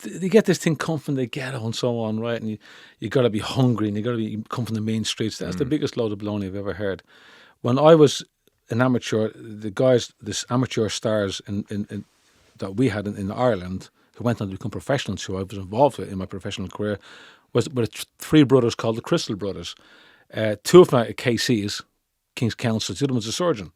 you get this thing come from the ghetto and so on, right? And you got to be hungry and you got to come from the main streets. That's the biggest load of baloney I've ever heard. When I was an amateur, this amateur stars that we had in Ireland, who went on to become professionals, who I was were in my professional career, were three brothers called the Crystal Brothers. Two of them are KCs, King's Counsel. The other one's a surgeon.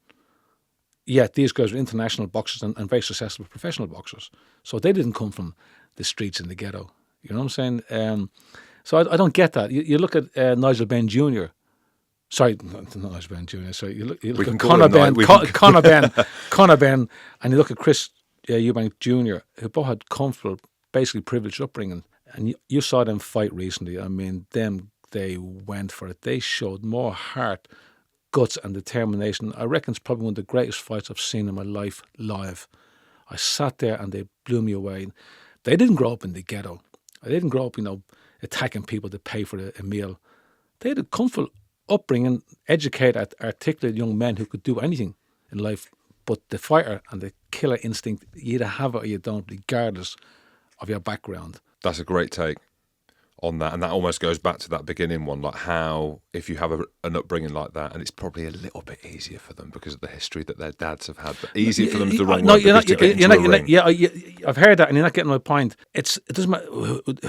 Yet these guys were international boxers and very successful professional boxers. So they didn't come from the streets in the ghetto. You know what I'm saying? So I don't get that. You look at Nigel Benn Jr. Sorry, not Nigel Benn Jr. Sorry, you look at Conor Benn, and you look at Chris Eubank Jr., who both had comfortable, basically privileged upbringing. And you saw them fight recently. I mean, they went for it. They showed more heart, guts and determination. I reckon it's probably one of the greatest fights I've seen in my life live. I sat there and they blew me away. They didn't grow up in the ghetto. They didn't grow up, attacking people to pay for a meal. They had a comfortable upbringing, educated, articulate young men who could do anything in life. But the fighter and the killer instinct, you either have it or you don't, regardless of your background. That's a great take on that, and that almost goes back to that beginning one, like how if you have an upbringing like that, and it's probably a little bit easier for them because of the history that their dads have had, but easier for them is the wrong word. I've heard that, and you're not getting my point. It doesn't matter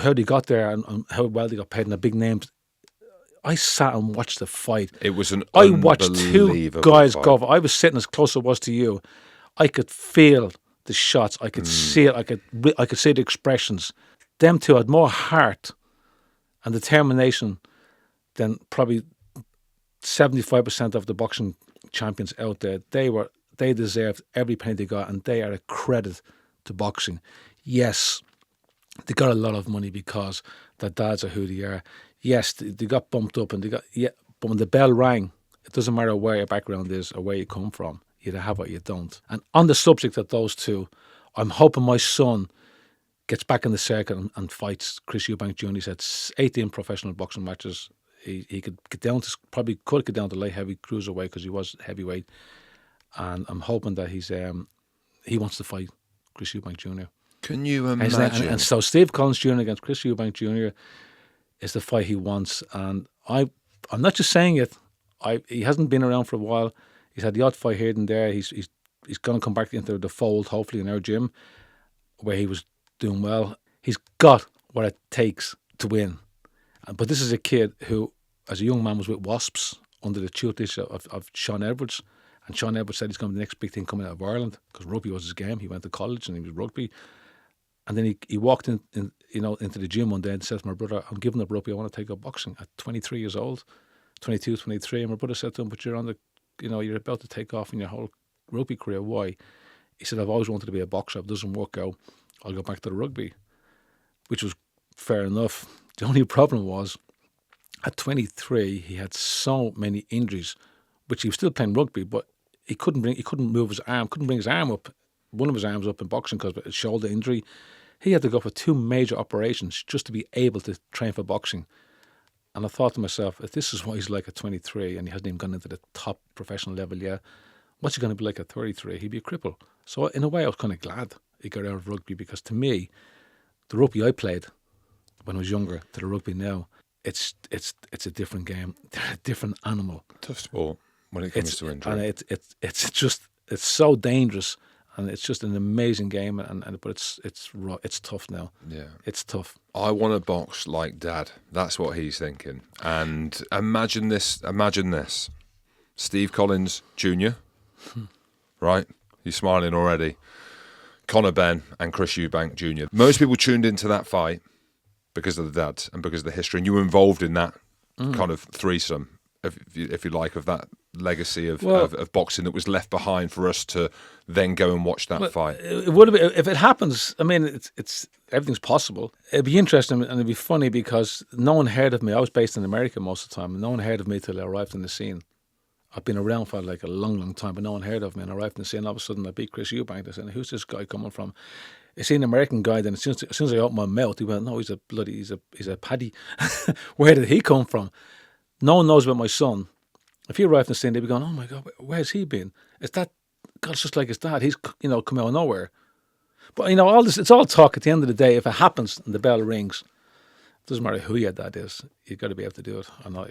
how they got there and how well they got paid and the big names. I sat and watched the fight. It was an I watched two guys fight. go. I was sitting as close as I was to you. I could feel the shots. I could see it. I could see the expressions. Them two had more heart and determination than probably 75% of the boxing champions out there. They deserved every penny they got, and they are a credit to boxing. Yes, they got a lot of money because their dads are who they are. Yes, they got bumped up, but when the bell rang, it doesn't matter where your background is or where you come from. You either have it or you don't. And on the subject of those two, I'm hoping my son gets back in the circuit and fights Chris Eubank Jr. He's had 18 professional boxing matches. He could get down to light heavy cruiserweight because he was heavyweight, and I'm hoping that he wants to fight Chris Eubank Jr. Can you imagine? And so Steve Collins Jr. against Chris Eubank Jr. is the fight he wants, and I'm not just saying it. He hasn't been around for a while. He's had the odd fight here and there. He's going to come back into the fold, hopefully, in our gym, where he was doing well. He's got what it takes to win. But this is a kid who, as a young man, was with Wasps under the tutelage of Sean Edwards. And Sean Edwards said he's going to be the next big thing coming out of Ireland because rugby was his game. He went to college and he was rugby. And then he walked into the gym one day and said to my brother, I'm giving up rugby, I want to take up boxing at 23 years old, 22, 23. And my brother said to him, but you're you're about to take off in your whole rugby career. Why? He said, I've always wanted to be a boxer. If it doesn't work out, I'll go back to the rugby, which was fair enough. The only problem was, at 23, he had so many injuries, which he was still playing rugby, but he couldn't move his arm, couldn't bring his arm up, one of his arms up in boxing because of a shoulder injury. He had to go for 2 major operations just to be able to train for boxing. And I thought to myself, if this is what he's like at 23 and he hasn't even gone into the top professional level yet, what's he going to be like at 33? He'd be a cripple. So in a way, I was kind of glad he got out of rugby because to me, the rugby I played when I was younger to the rugby now, it's a different game. They're a different animal. Tough sport when it comes to injury. And it's so dangerous, and it's just an amazing game. But it's tough now. Yeah, it's tough. I want to box like Dad. That's what he's thinking. And imagine this. Steve Collins Jr. Right? You're smiling already. Conor Benn and Chris Eubank Jr. Most people tuned into that fight because of the dads and because of the history, and you were involved in that kind of threesome, if you like, of that legacy of boxing that was left behind for us to then go and watch that fight. It would have been, if it happens. I mean, it's everything's possible. It'd be interesting and it'd be funny because no one heard of me. I was based in America most of the time, and no one heard of me till I arrived in the scene. I've been around for like a long, long time, but no one heard of me. And I arrived in the scene, all of a sudden I beat Chris Eubank. They said, who's this guy coming from? Is he an American guy? Then as soon as I opened my mouth, he went, no, he's a paddy. Where did he come from? No one knows about my son. If he arrived in the scene, they'd be going, oh my God, where's he been? Is that, God, it's just like his dad. He's, come out of nowhere. But all this, it's all talk. At the end of the day, if it happens and the bell rings, it doesn't matter who your dad is, you've got to be able to do it or not.